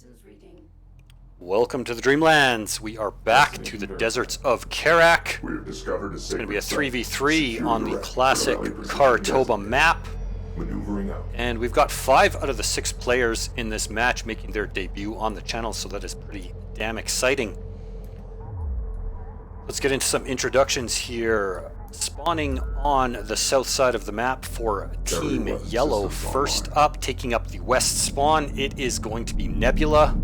Systems reading. Welcome to the Dreamlands. We are back to the deserts of Kharak. We have discovered It's going to be a 3v3 on the classic Khar Toba map. Maneuvering out. And we've got 5 out of the 6 players in this match making their debut on the channel, so that is pretty damn exciting. Let's get into some introductions here. Spawning on the south side of the map for Team Yellow. First up, taking up the west spawn, it is going to be Nebula.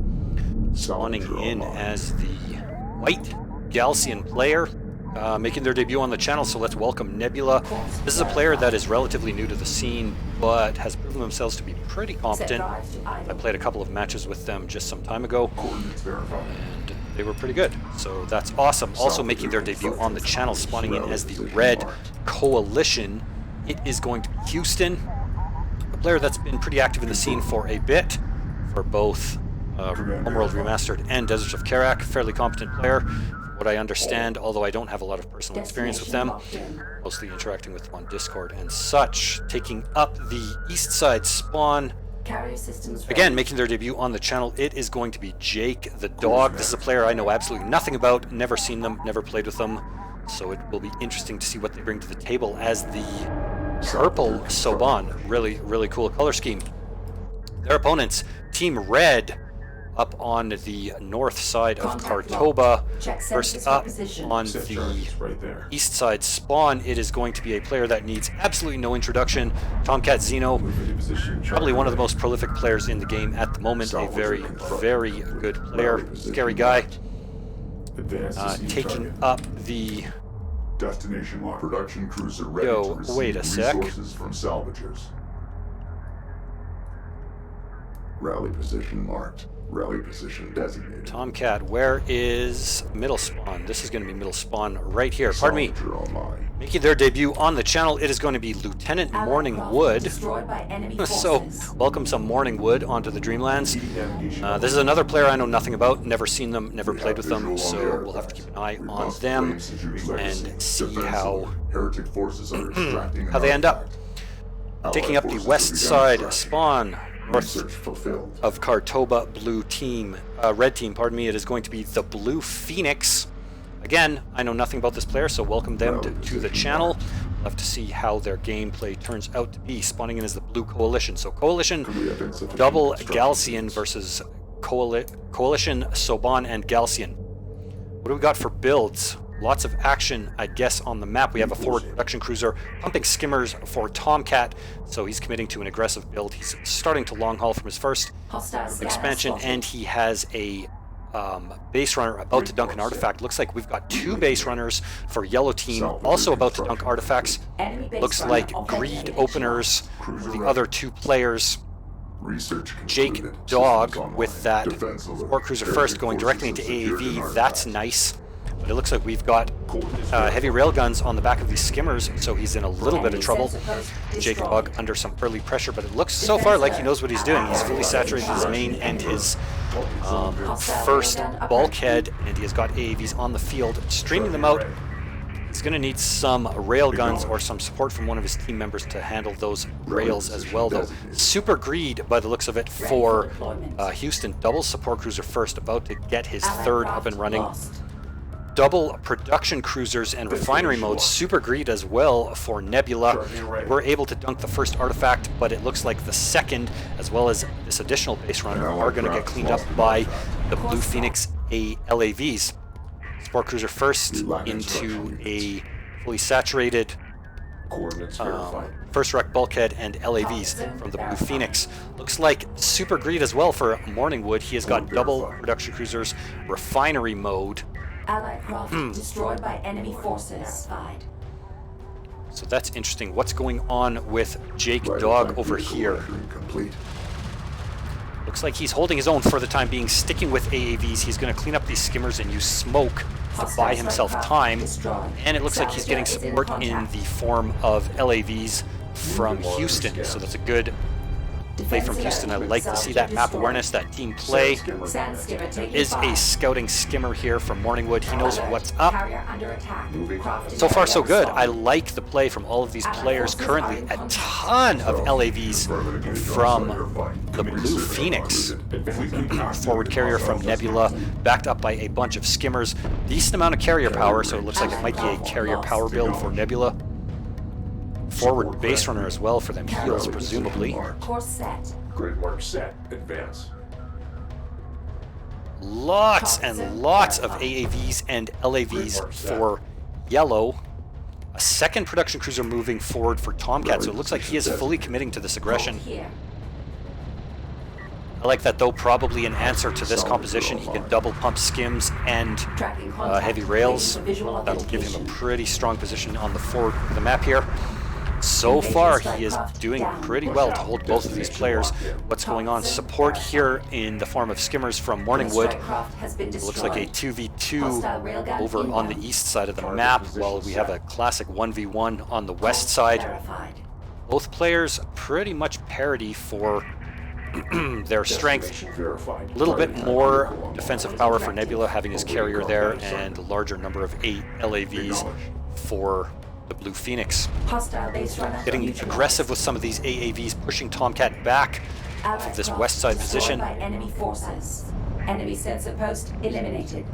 Spawning in as the white Galcian player, making their debut on the channel, so let's welcome Nebula. This is a player that is relatively new to the scene, but has proven themselves to be pretty competent. I played a couple of matches with them just some time ago, and they were pretty good, so that's awesome. Also making their debut on the channel, spawning in as the Red Coalition, it is going to be Houston, a player that's been pretty active in the scene for a bit, for both Homeworld Remastered and Deserts of Kharak. Fairly competent player, from what I understand, although I don't have a lot of personal experience with them, mostly interacting with them on Discord and such. Taking up the east side spawn, again making their debut on the channel, it is going to be Jake the Dog. This is a player I know absolutely nothing about, never seen them, never played with them, so it will be interesting to see what they bring to the table as the purple Soban. Really cool color scheme. Their opponents, Team Red, up on the north side of Khar Toba. First up on the east side spawn, it is going to be a player that needs absolutely no introduction, Tomcat Zeno, probably one of the most prolific players in the game at the moment, a very good player, scary guy. Taking up the destination production cruiser ready to receive wait a sec. resources from salvagers. Rally position marked. Rally position designated. Tomcat, where is middle spawn? This is going to be middle spawn right here. Pardon me. Making their debut on the channel, it is going to be Lieutenant Morningwood. So, welcome some Morningwood onto the Dreamlands. This is another player I know nothing about, never seen them, never played with them, so we'll have to keep an eye on them and see how they end up. Taking up the west side spawn, north of Khar Toba, red team, pardon me, it is going to be the Blue Phoenix. Again, I know nothing about this player, so welcome them to the channel. We'll have to see how their gameplay turns out to be. Spawning in as the Blue Coalition. So Coalition, double Galcian versus Coalition, Soban, and Galcian. What do we got for builds? Lots of action, I guess, on the map. We have a forward production cruiser pumping skimmers for Tomcat, so he's committing to an aggressive build. He's starting to long haul from his first expansion, and he has a base runner about to dunk an artifact. Looks like we've got 2 base runners for yellow team, also about to dunk artifacts. Looks like greed openers for the other 2 players. Jake Dog with that support cruiser first going directly into AAV. That's nice. But it looks like we've got heavy railguns on the back of these skimmers, so he's in a little bit of trouble. Jake Dog under some early pressure, but it looks so far like he knows what he's doing. He's fully saturated his main and his first bulkhead, and he has got AAVs on the field, streaming them out. He's going to need some railguns or some support from one of his team members to handle those rails as well, though. Super greed, by the looks of it, for Houston. Double support cruiser first, about to get his third up and running. Double production cruisers and refinery modes, super greed as well for Nebula. We're able to dunk the first artifact, but it looks like the second, as well as this additional base runner, are going to get cleaned up by the Blue Phoenix LAVs. Support cruiser first into a fully saturated first wreck bulkhead and LAVs from the Blue Phoenix. Looks like super greed as well for Morningwood. He has got double production cruisers, refinery mode. Allied craft destroyed by enemy forces. So that's interesting. What's going on with Jake Dog over here? Looks like he's holding his own for the time being, sticking with AAVs. He's going to clean up these skimmers and use smoke to buy himself time. And it looks like he's getting support in the form of LAVs from Houston. So that's a good play from Houston. I like to see that map awareness, that team play. Sand skimmer taking Is a fire. scouting skimmer here from Morningwood. He knows Alert. what's up. Carrier under attack. Craft So far, so good. respond. I like the play from all of these players currently. A ton of LAVs from the Blue Phoenix. Forward carrier from Nebula, backed up by a bunch of skimmers. Decent amount of carrier power, so it looks like it might be a carrier power build for Nebula. Forward base runner as well for them heals, presumably. Course set. Grid mark set. Advance. Lots and lots of AAVs and LAVs for Yellow. A second production cruiser moving forward for Tomcat, so it looks like he is fully committing to this aggression. Here. I like that, though. Probably an answer to this composition. He can double pump skims and Tracking contact. heavy rails. Waiting for visual That'll give him a authentication. pretty strong position on the forward of the map here. So far, he is doing pretty well to hold both of these players. What's going on? Support here in the form of skimmers from Morningwood. Strike craft has been Looks like a destroyed. 2v2 Hostile railgun over on the inbound. east side of the map, while we have a classic 1v1 on the west side. Verified. Both players pretty much parity for their strength. Destination verified. A little bit more defensive power for Nebula, having his carrier there, and a larger number of 8 LAVs for the Blue Phoenix. Hostile base runner. Getting neutralized. aggressive with some of these AAVs, pushing Tomcat back off of this Allied west side destroyed position. by enemy forces. Enemy sensor post eliminated.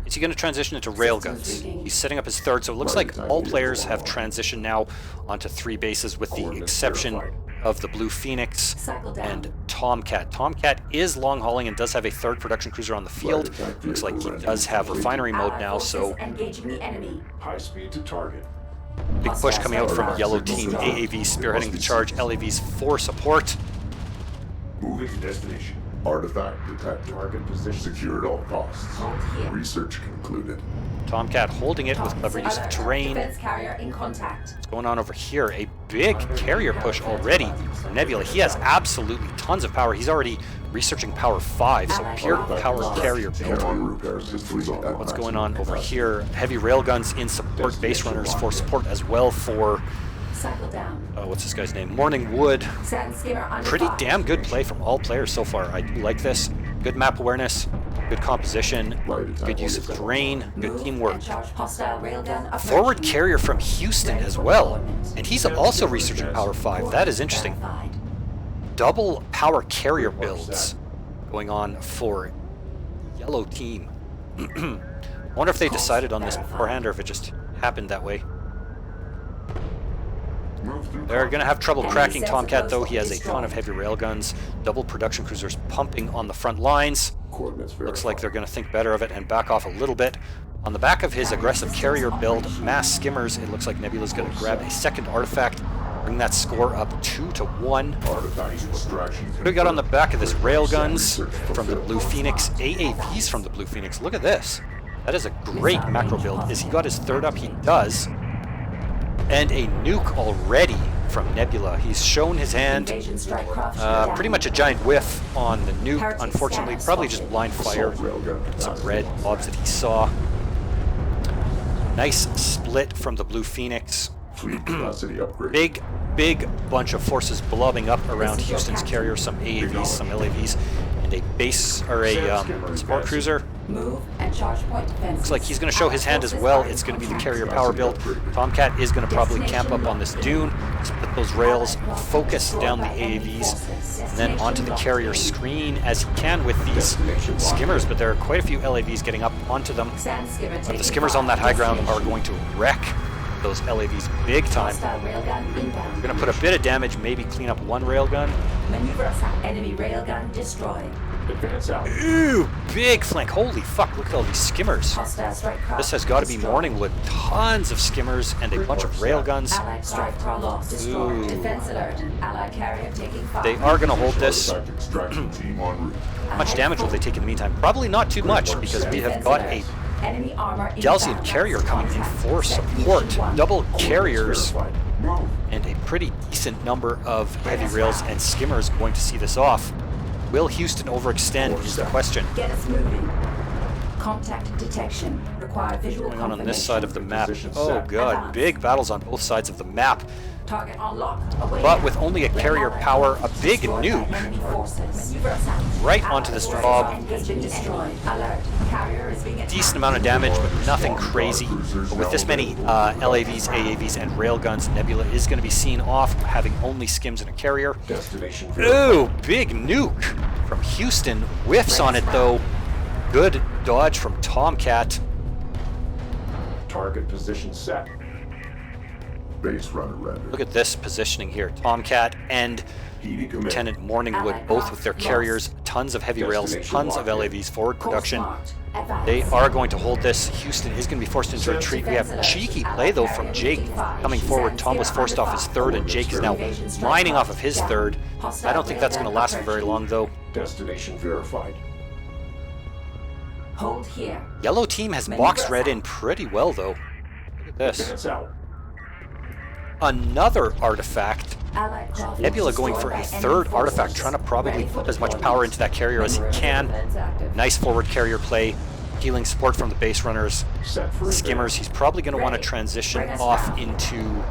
Is he going to transition into railguns? He's setting up his third, so it looks like all players have transitioned now onto 3 bases, with the exception of the Blue Phoenix Cycle down. and Tomcat. Tomcat is long hauling and does have a third production cruiser on the field. Looks like he does have refinery mode Allied now, forces so engaging the enemy. High speed to target. big push coming out from Yellow Team. AAV spearheading the charge, LAVs for support. Moving to destination. Artifact detected. Target position. Secured all costs. Hold here. Research concluded. Tomcat holding it with clever use of Alert. terrain. Defense carrier in contact. What's going on over here? A big carrier push already for Nebula. He has absolutely tons of power. He's already researching power 5, so pure power carrier build. Counter repairs complete. What's going on over here? Heavy railguns in support, base runners for support as well for, Cycle down. what's this guy's name? Morningwood. Sand skimmer under Pretty fire. damn good play from all players so far. I do like this. Good map awareness, good composition, good use of terrain, good Move teamwork. and charge hostile railgun approaching. Forward carrier from Houston as well, and he's also researching power 5. That is interesting. Verified. Double power carrier builds going on for Yellow Team. I wonder if they decided on this beforehand or if it just happened that way. Move through. They're going to have trouble Enemy cracking sensor Tomcat, post though. He has a ton of destroyed. heavy railguns, double production cruisers pumping on the front lines. Coordinates verified. Looks like they're going to think better of it and back off a little bit. On the back of his aggressive carrier build, mass skimmers, it looks like Nebula's going to grab a second artifact, bring that score up 2-1. Artifact extraction. What do we got on the back of this? Railguns Research from the Blue Phoenix, AAVs from the Blue Phoenix. Look at this. That is a great macro build. Is he got his third up? He does. And a nuke already from Nebula. He's shown his hand. Invasion strike craft down. Pretty much a giant whiff on the nuke, unfortunately. Probably just blind fire. Some red mobs that he saw. Nice split from the Blue Phoenix. Fleet capacity upgrade. Big bunch of forces blobbing up around Houston's carrier. Some AAVs, some LAVs, and a base or a support cruiser. Move and charge point defense. Looks like he's going to show his hand as well. It's going to be the carrier power build. Tomcat is going to probably camp up on this dune, split those rails, focus down the AAVs, and then onto the carrier screen as he can with these skimmers. But there are quite a few LAVs getting up onto them. Sand skimmer But taking the skimmers on that high ground are destination. going to wreck those LAVs big time. Hostile railgun inbound. We're going to put a bit of damage, maybe clean up one railgun. Maneuver assigned. Enemy railgun destroyed. Advance out. Ooh, big flank. Holy fuck, look at all these skimmers. Hostile strike craft This has got to be destroyed. Morningwood. Tons of skimmers and a bunch of railguns. Allied strike craft lost. Destroyed. Ooh. Defense alert. Allied carrier taking fire. They are going to hold this. Artifact extraction team en route. How much damage will they take in the meantime? Probably not too much, because we have Defense got alert. a Enemy armor Galcian inbound. carrier coming in for Set support. mission one. Double carriers Verified. and a pretty decent number of heavy rails and skimmers going to see this off. Will Houston overextend is the question. Get us moving. Contact detection. Require visual What's going on this side of the map? Position Oh set. god, Advance. big battles on both sides of the map. Target unlocked. Away But now. with only a Red carrier alert. power, a big Destroyed by nuke enemy forces. Maneuver assigned. right onto this Allied job. forces has been destroyed. Alert. Carrier is being attacked. Decent amount of damage, but nothing crazy. But with this many LAVs, AAVs, and railguns, Nebula is going to be seen off, having only skims and a carrier. Destination Ooh, big nuke from Houston. Whiffs on it though. Good dodge from Tomcat. Target position set. Base runner rendered. Look at this positioning here. Tomcat and Heating command. Lieutenant Morningwood, both with their carriers, tons of heavy rails, tons of LAVs, forward production. They are going to hold this. Houston is going to be forced into retreat. We have cheeky play though from Jake coming forward. Tom was forced off his third, and Jake is now mining off of his third. I don't think that's going to last for very long though. Destination verified. Hold here. Yellow team has boxed red in pretty well though. Look at this. Advance out. Another artifact. Allied craft Nebula going for destroyed a by enemy third forces. artifact, trying to probably Ready put for as much deployment. power into that carrier as he can. Nice forward carrier play. Healing support from the base runners. Set for Skimmers, he's probably going to want to Ready. transition Bring us off down. into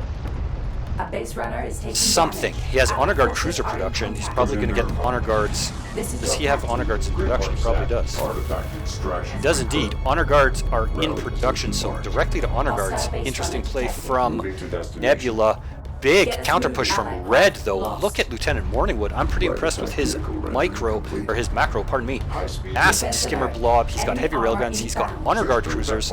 A base runner is taking something. damage. He has honor guard Allied cruiser forces are in production. He's contact. probably going to get the honor guards. This is Does your he have captain. honor guards in production? He probably does. Artifact extraction. He does indeed. Honor guards are in production, so directly to honor guards. Interesting play from Moving to destination. Nebula. Big counter push from Red, though. Look at Lieutenant Morningwood. I'm pretty impressed with his his macro, pardon me. Massive skimmer blob. He's got heavy railguns. He's got honor guard cruisers,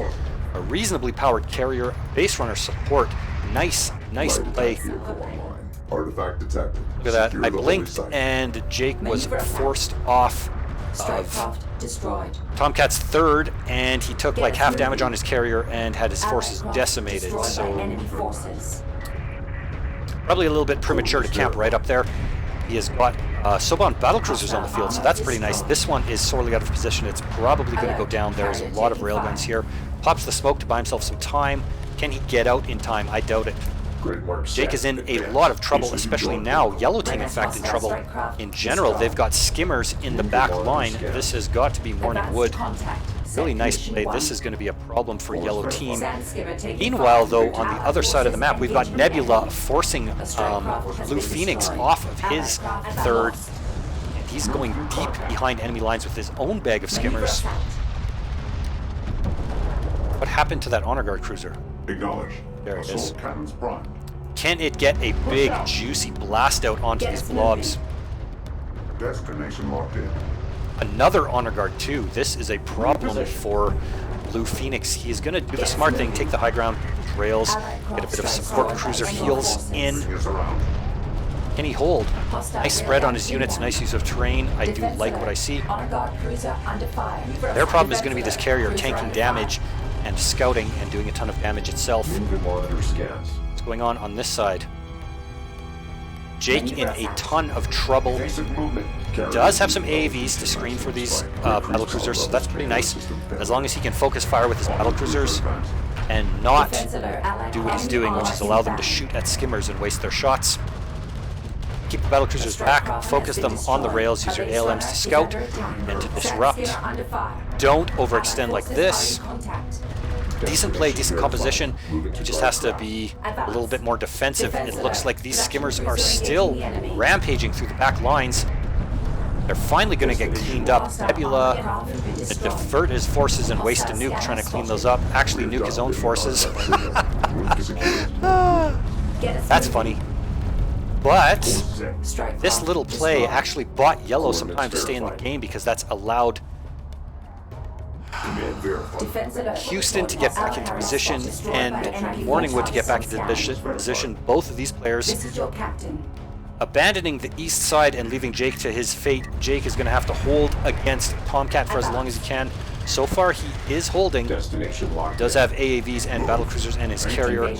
a reasonably powered carrier, base runner support. Nice play. Vehicle online. Artifact detected. Look at that. Secure I the blinked site. and Jake was forced off Strike of craft destroyed. Tomcat's third, and he took like half damage on his carrier and had his forces Allied craft decimated. destroyed by So enemy forces. probably a little bit premature to camp right up there. He has got Soban battlecruisers on the field, so that's pretty nice. This one is sorely out of position. It's probably going to go down. There's a lot of railguns here. Pops the smoke to buy himself some time. Can he get out in time? I doubt it. Grid mark Jake set. is in a Advance. lot of trouble, especially now. Yellow team, in fact, in trouble in general. They've got skimmers in the back line. This has got to be Morningwood. Really nice play. This is going to be a problem for Yellow team. Meanwhile, though, on the other side of the map, we've got Nebula forcing Blue Phoenix off of his third. And he's going deep behind enemy lines with his own bag of skimmers. What happened to that honor guard cruiser? Acknowledged. There it is. Assault cannons primed. Can it get a big, juicy blast out onto these blobs? Destination locked in. Another honor guard too. This is a problem for Blue Phoenix. He's going to do the smart thing, take the high ground, rails, get a bit of support cruiser heals in. Is around. Can he hold? Nice spread on his units, nice use of terrain. I do like what I see. Honor guard cruiser under fire. Their problem is going to be this carrier tanking damage and scouting and doing a ton of damage itself. Moving monitor scans. What's going on this side? Jake in a ton of trouble. Basic movement. Does have some AAVs to screen for these battlecruisers, so that's pretty nice. As long as he can focus fire with his battlecruisers and not do what he's doing, which is allow them to shoot at skimmers and waste their shots. Keep the battlecruisers back, focus them on the rails, use your ALMs to scout and to disrupt. Don't overextend like this. Decent play, decent composition. He just has to be a little bit more defensive. It looks like these skimmers are still rampaging through the back lines. They're finally going to get cleaned up. Nebula divert his forces and waste a nuke trying to clean those up. Actually nuke his own forces. That's funny. But this little play actually bought Yellow some time to stay in the game because that's allowed Houston to get back into position and Morningwood to get back into position. Both of these players This is your captain. abandoning the east side and leaving Jake to his fate. Jake is going to have to hold against Tomcat for as long as he can. So far, he is holding. Destination locked. Does have AAVs and battlecruisers and his carrier,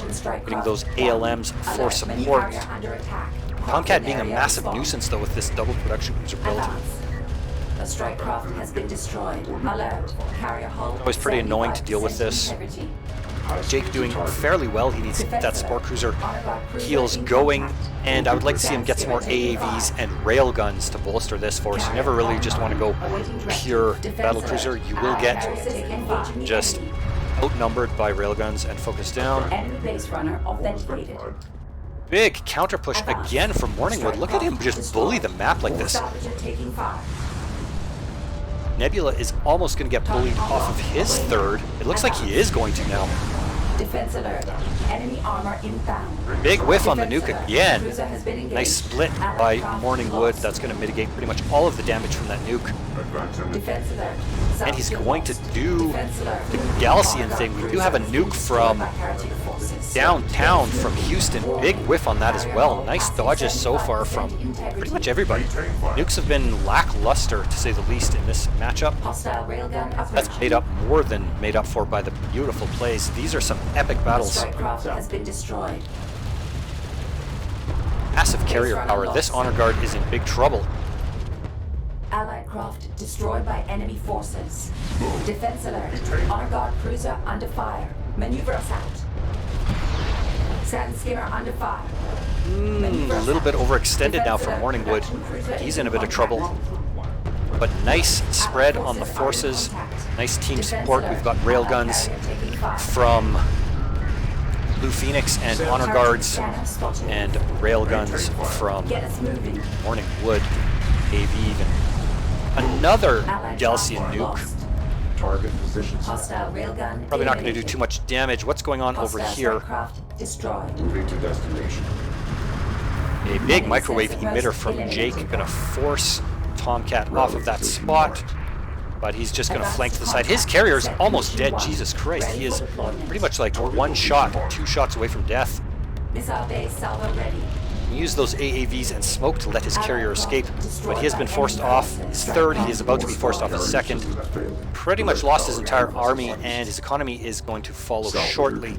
getting those ALMs for support. Tomcat being a massive nuisance, though, with this double production cruiser build. The strike craft has been destroyed. Alert. Carrier hull. Always pretty annoying to deal with this. Integrity. Jake doing fairly well. He needs to keep that support cruiser heals going, and I would like to see him get some more AAVs and railguns to bolster this force. You never really just want to go pure battle cruiser. You will get just outnumbered by railguns and focus down. Enemy base runner authenticated. Big counter push again from Morningwood. Look at him just bully the map like this. Taking fire. Nebula is almost going to get bullied off of his third. It looks like he is going to now. Defense alert. Enemy armor inbound. Big whiff on the nuke Defense alert. again. Cruiser has been engaged. Nice split by Morningwood. That's going to mitigate pretty much all of the damage from that nuke. Defense alert. And he's going to do Defense alert. the Galcian thing. We do have a nuke from downtown from Houston. Big whiff on that as well. Nice dodges so far from pretty much everybody. Nukes have been lackluster, to say the least, in this matchup. Hostile railgun That's approaching. made up more than made up for by the beautiful plays. These are some epic battles. Strike craft has been destroyed. Massive carrier power. This honor guard is in big trouble. Allied craft destroyed by enemy forces. Defense alert. Honor guard cruiser under fire. Maneuver us out. Sand skimmer under fire. A little bit overextended now from Morningwood. He's in a bit of trouble. But nice spread on the forces. Nice team support. We've got railguns from Blue Phoenix and honor guards, and railguns from Morningwood, AV even. Another Galcian nuke. Target position set. Hostile railgun. Probably not going to do too much damage. What's going on over here? Destroyed. Moving to destination. A big microwave emitter from Jake, going to force Tomcat off of that spot, but he's just going to flank to the side. His carrier is almost dead. Jesus Christ, he is pretty much like one shot, 2 shots away from death. Missile base salvo ready. He used those AAVs and smoke to let his carrier escape, but he has been forced off his third. He is about to be forced off his second. Pretty much lost his entire army, and his economy is going to follow shortly.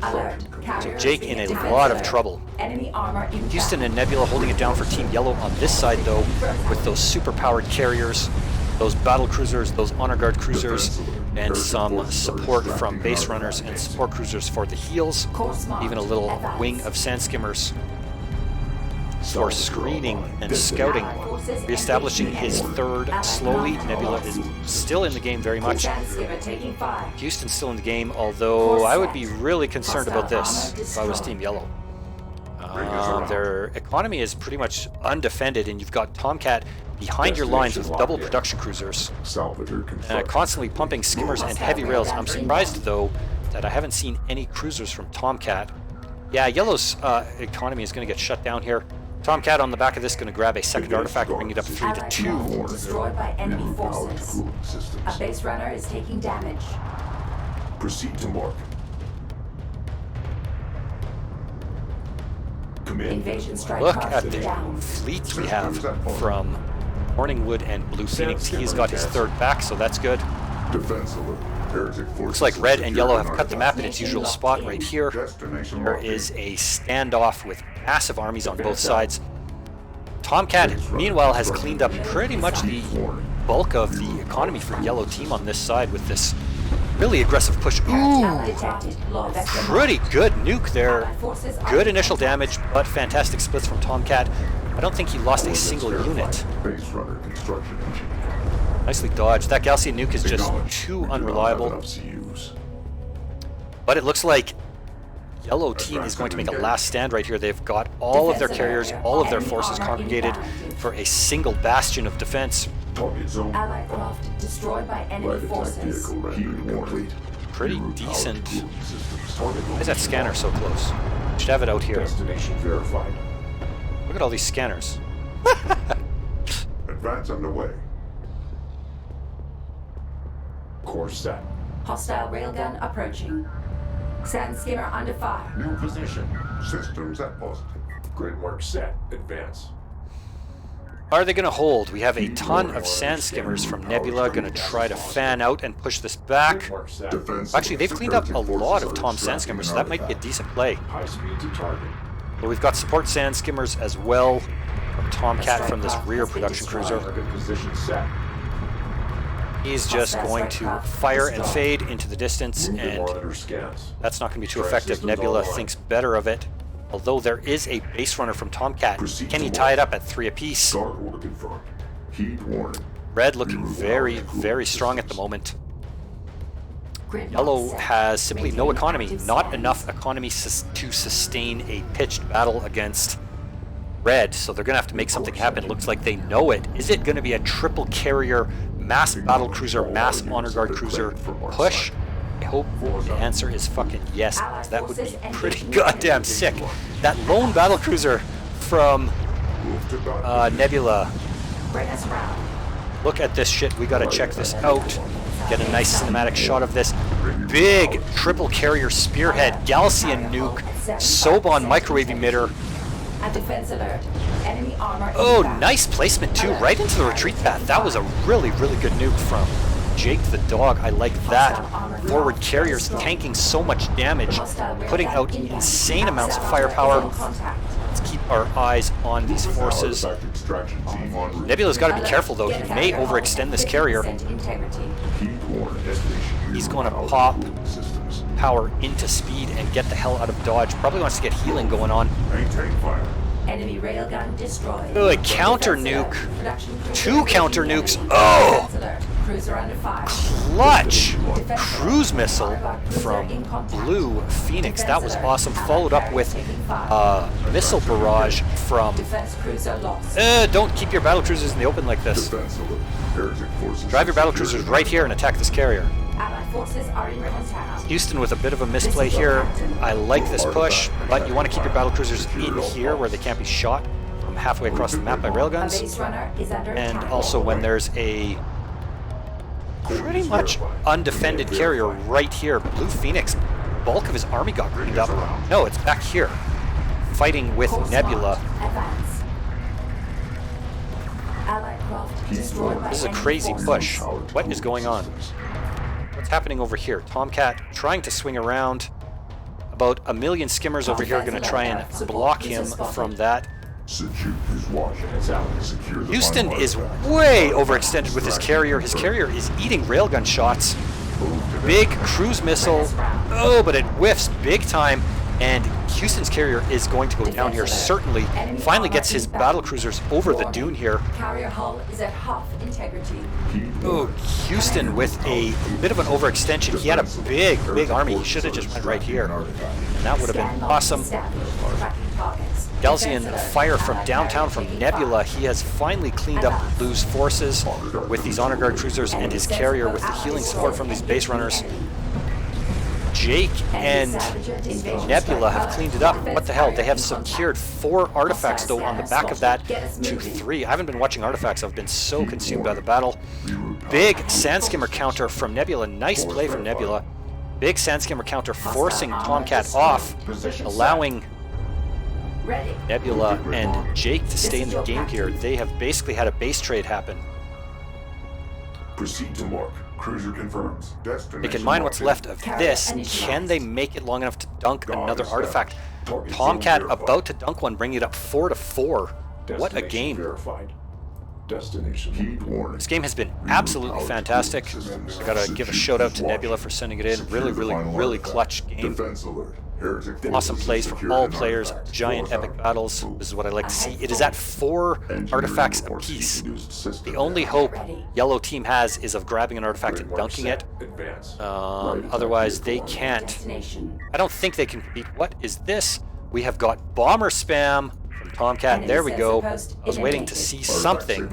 So Jake in a lot of trouble. Enemy armor inbound. Houston and Nebula holding it down for Team Yellow on this side, though, with those super-powered carriers, those battle cruisers, those honor guard cruisers, and some support from base runners and support cruisers for the heals, even a little wing of sand skimmers for screening and scouting. Reestablishing his third slowly. Nebula is still in the game very much. Houston's still in the game, although I would be really concerned about this if I was Team Yellow. Their economy is pretty much undefended, and you've got Tomcat behind your lines with double production cruisers, constantly pumping skimmers and heavy rails. I'm surprised, though, that I haven't seen any cruisers from Tomcat. Yeah, Yellow's economy is going to get shut down here. Tomcat on the back of this going to grab a second artifact, bring it up 3-2. Destroyed by enemy forces. A base runner is taking damage. Proceed to mark. Command. Invasion strike Look craft at is the down. fleet we have from Morningwood and Blue Phoenix. He's got his third back, so that's good. Defense alert. Heretic forces Looks like red and yellow have secured cut the map in its usual spot right here. Destination There marking. is a standoff with massive armies on both sides. Tomcat, meanwhile, has cleaned up pretty much the bulk of the economy for Yellow Team on this side with this really aggressive push. Ooh, Detected. Low vector pretty good nuke there. Allied forces are Good initial damage, but fantastic splits from Tomcat. I don't think he lost a single unit. Base runner construction engine. Nicely dodged. That Galcian nuke is just too unreliable. But it looks like Yellow Team is going to make a last stand right here. They've got all of their carriers, all of their forces congregated for a single bastion of defense. Target zone. Allied craft destroyed by enemy Light attack forces. vehicle rendering complete. Pretty Reroute decent. powered cooling systems. Why is that scanner so close? Should have it out here. Destination verified. Look at all these scanners. Advance underway. Course set. Hostile railgun approaching. Sand skimmer under fire. New position. Systems at positive. Grid mark set. Advance. Are they going to hold? We have a ton of sand skimmers from Nebula going to try to fan out and push this back. Grid mark set. Defense Actually, they've cleaned up a heretic lot of forces Tom are sand extracting skimmers, so an that might be a artifact. decent play. High speed to target. But we've got support sand skimmers as well. Tomcat from this rear production cruiser. Target position set. He's just going to fire and fade into the distance, and Monitor scans. that's not going to be too Track effective. systems Nebula online. thinks better of it. Although there is a base runner from Tomcat. Proceed Can he to tie it launch. up at 3 apiece? Guard order confirmed. Heat warning. Red looking Remove very, power and very cooling strong at the systems. moment. Grid Yellow lock set. has simply no Maintain economy. active Not scans. enough economy to sustain a pitched battle against Red, so they're going to have to make something happen. Looks like they know it. Is it going to be a triple carrier, mass battle cruiser, mass honor guard cruiser push? I hope the answer is fucking yes. That would be pretty goddamn sick. That lone battle cruiser from Move to battle. Nebula. Bring us around. Look at this shit. We gotta check this out. Get a nice cinematic shot of this. Big triple carrier spearhead, Galcian nuke, Soban microwave emitter. A defense alert. Enemy armor. Oh, inbound. nice placement too, right into the retreat path. That was a really, really good nuke from Jake the dog. I like that. Forward carriers tanking so much damage, putting out insane amounts of firepower. Let's keep our eyes on these forces. Artifact extraction team en route. Nebula's got to be careful though. He may overextend this carrier. Heat warning. Destination. He's gonna Power pop. cooling systems. Power into speed and get the hell out of dodge. Probably wants to get healing going on. Maintain fire. Enemy railgun destroyed. Oh, a counter nuke. Production cruiser 2 counter engaging nukes. enemy. Oh! Defense alert. Cruiser under fire. Clutch Defense cruise alert. missile Honor guard cruiser from in contact. Blue Phoenix. That was Defense alert. awesome. Allied Followed up carrier with taking fire. missile barrage from. Defense cruiser lost. Don't keep your battle cruisers in the open like this. Defense alert. Heretic forces. Drive your battle secured cruisers in right here and attack this carrier. Allied forces are in contact. Houston with a bit of a misplay here. I like this push, but you want to keep your battle cruisers in here where they can't be shot from halfway across the map by A railguns. base runner is under And attack. also when there's a pretty much undefended carrier right here. Blue Phoenix, bulk of his army got cleaned up. No, it's back here, fighting with Course Nebula. marked. Advance. Allied craft destroyed by This is a enemy crazy forces. push. What is going on? What's happening over here? Tomcat trying to swing around. About a million skimmers over here are going to try and block him from that. Secure his watch. It's out. Secure the Houston final is artifact. way overextended with his carrier. His carrier is eating railgun shots. Big cruise missile. Oh, but it whiffs big time. And Houston's carrier is going to go down here, certainly. Finally gets his battle cruisers over the dune here. Carrier hull is at half integrity. Heat Oh, warning. Houston with a bit of an overextension. He had a big, big army. He should have just went right here. And that would have been awesome. Galcian fire from downtown from Nebula. He has finally cleaned up Blue's forces with these honor guard cruisers and his carrier with the healing support from these base runners. Jake and Nebula have cleaned it up. What the hell? They have secured 4 artifacts though on the back of that to 3. I haven't been watching artifacts. I've been so consumed by the battle. Big sand skimmer counter from Nebula. Nice play from Nebula. Big sand skimmer counter forcing Tomcat off, allowing Ready. Nebula and Jake to stay in the game here. They have basically had a base trade happen. Proceed to mark. Cruiser confirms. Destination. They can mine what's marked. left of this. Can they make it long enough to dunk another artifact? Tomcat about to dunk one, bringing it up 4-4. What a Destination game. Verified. Destination. Heat warning. This game has been absolutely fantastic. I gotta give a shout out to Nebula for sending it in. Really, really, really clutch game. Defense alert. Heretic Awesome forces plays from secured all an players. artifact. Giant epic battles. This is what I like to see. It is at 4 artifacts apiece. The only hope yellow team has is of grabbing an artifact and dunking it. Advance. Otherwise, they can't. Destination. I don't think they can compete. What is this? We have got bomber spam from Tomcat. There we go. I was waiting to see something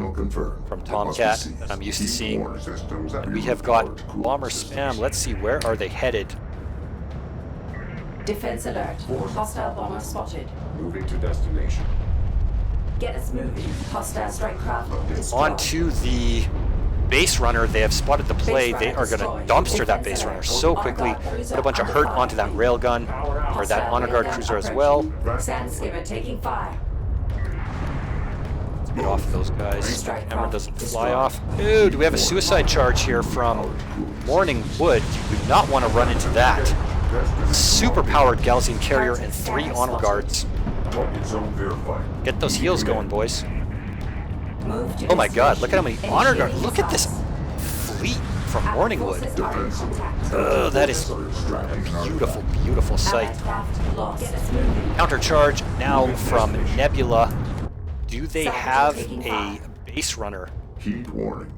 from Tomcat that I'm used to seeing. And we have got bomber spam. Let's see, where are they headed? Defense alert. Hostile bomber spotted. Moving to destination. Get us moving. Hostile strike craft destroyed. On to the base runner. They have spotted the play. They are going to dumpster that base runner so quickly. Put a bunch of hurt onto that railgun, or that honor guard cruiser as well. Sand skimmer taking fire. Get off of those guys. Camera doesn't fly off. Ooh, do we have a suicide charge here from Morning Wood? You do not want to run into that. Super powered Galcian carrier and 3 honor guards. Target zone verified. Get those heals going, boys. Move to Oh my god, look at how many destination. honor guards. Look at this fleet from Morningwood. Forces are in contact. Oh, that is a beautiful, beautiful sight. Allied craft lost. Get us moving. Countercharge now from Nebula. Do they have a base runner? Heat warning.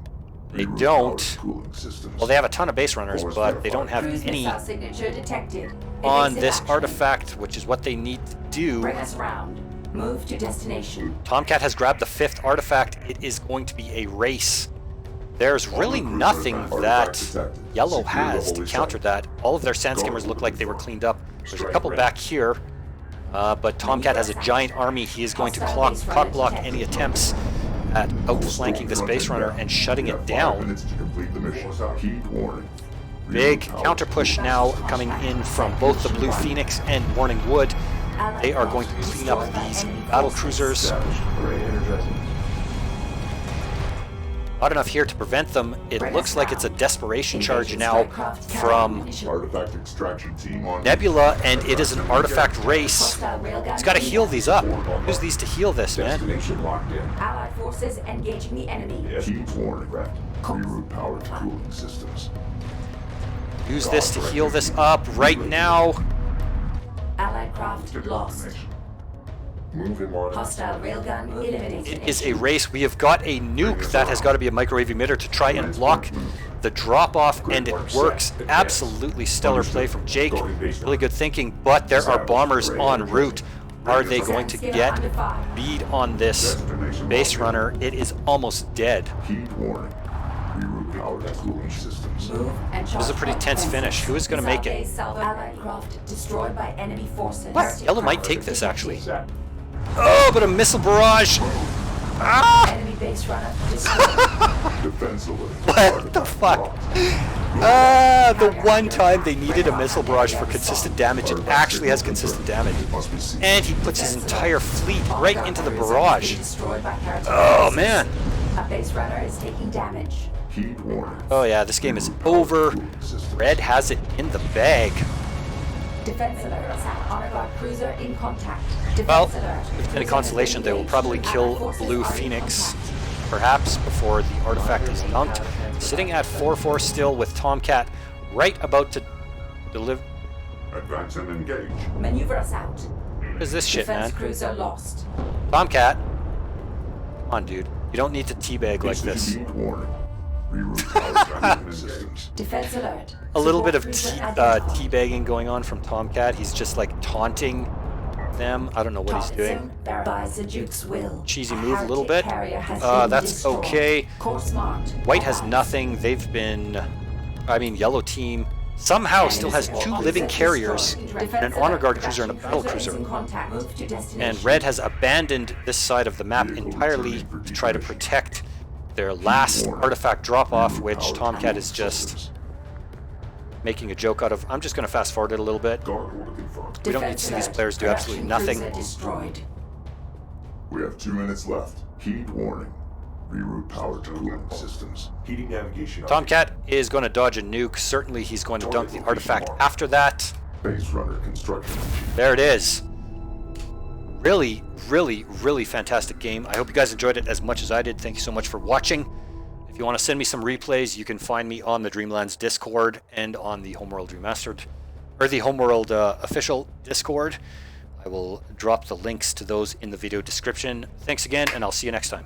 They Reroute don't. power cooling systems. Well, they have a ton of base runners, but they don't have Cruise any missile signature detected. on Evasive this action. artifact, which is what they need to do. Bring us round. Move to destination. Tomcat has grabbed the 5th artifact. It is going to be a race. There's really nothing that Yellow has to counter that. All of their sand skimmers look like they were cleaned up. There's a couple back here, but Tomcat has a giant army. He is going to cock block any attempts at outflanking this base runner and shutting it down. Minutes to complete the mission. Heat warning. Big Reroute power counter push cooling now systems. coming in from both the Blue Phoenix and Morningwood. They are going to clean up these battle cruisers. Established. Array energizing. Not enough here to prevent them. It looks like it's a desperation charge now from Artifact extraction team on Nebula, and it is an artifact race. He's got to heal these up. Use these to heal this, man. Destination locked in. Allied forces engaging the enemy. Heat warning. Reroute power to cooling systems. Use this to heal this up right now. Allied craft lost. Destination. Move in line. Hostile railgun eliminated. It is a race. We have got a nuke that has got to be a microwave emitter to try and block the drop-off, and it works. Absolutely stellar play from Jake. Really good thinking, but there are bombers en route. Are they going to get bead on this base runner? It is almost dead. Heat warning. Reroute power to cooling systems. Move and This is a pretty tense finish. Who is going to make it? Allied craft destroyed by enemy forces. What? Yellow might take this, actually. Set. Oh, but a missile barrage! Ah! Enemy base runner destroyed. Defense alert. What the fuck? The one time they needed a missile barrage for consistent damage, it actually has consistent damage. Must be seen. And he puts his entire fleet right into the barrage. Destroyed by Khar Toba Oh, forces. man. A base runner is taking damage. Heat warning. Oh yeah, this game is over. Red has it in the bag. Defense alert. Honor guard cruiser in contact. Well, Defense alert. if any consolation, they will probably kill Blue Phoenix, perhaps, before the artifact is dunked. Sitting at 4-4 still with Tomcat right about to deliver. Advance and engage. Maneuver us out. What is this shit, Defense man? cruiser lost. Tomcat. Come on, dude. You don't need to teabag like this. Heat warning. Reroute power to cooling systems. Defense alert. A little bit of Support cruiser identified. teabagging going on from Tomcat. He's just like taunting them. I don't know what he's doing. By the Duke's will. Cheesy move a little bit. Carrier has been That's destroyed. okay. Course marked. White has nothing. They've been... Yellow team somehow still has 2 living carriers, and an honor guard cruiser and a battle cruiser. And Red has abandoned this side of the map entirely to try to protect their last artifact drop-off, which Tomcat is just making a joke out of. I'm just going to fast forward it a little bit. Guard order confirmed. We don't need to see these players do absolutely nothing. Destroyed. We have 2 minutes left. Heat warning. Reroute power to cooling systems. Heating navigation. Tomcat is going to dodge a nuke. Certainly he's going to dunk the artifact after that. Base runner construction. There it is. Really, really, really fantastic game. I hope you guys enjoyed it as much as I did. Thank you so much for watching. If you want to send me some replays, you can find me on the Dreamlands Discord and on the Homeworld Remastered, or the Homeworld official Discord. I will drop the links to those in the video description. Thanks again, and I'll see you next time.